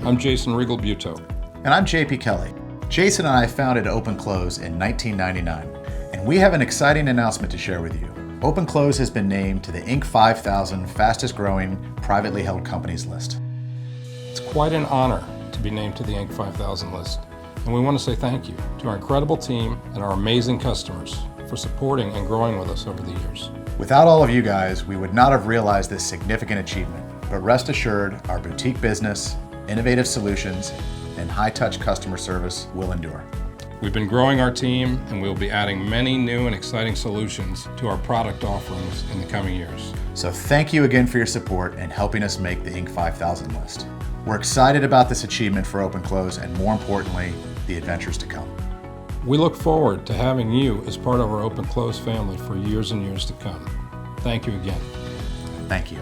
I'm Jason Regal-Buteau. And I'm JP Kelly. Jason and I founded OpenClose in 1999, and we have an exciting announcement to share with you. OpenClose has been named to the Inc. 5000 fastest growing privately held companies list. It's quite an honor to be named to the Inc. 5000 list, and we want to say thank you to our incredible team and our amazing customers for supporting and growing with us over the years. Without all of you guys, we would not have realized this significant achievement, but rest assured, our boutique business, innovative solutions, and high-touch customer service will endure. We've been growing our team, and we'll be adding many new and exciting solutions to our product offerings in the coming years. So thank you again for your support and helping us make the Inc. 5000 list. We're excited about this achievement for OpenClose and, more importantly, the adventures to come. We look forward to having you as part of our OpenClose family for years and years to come. Thank you again. Thank you.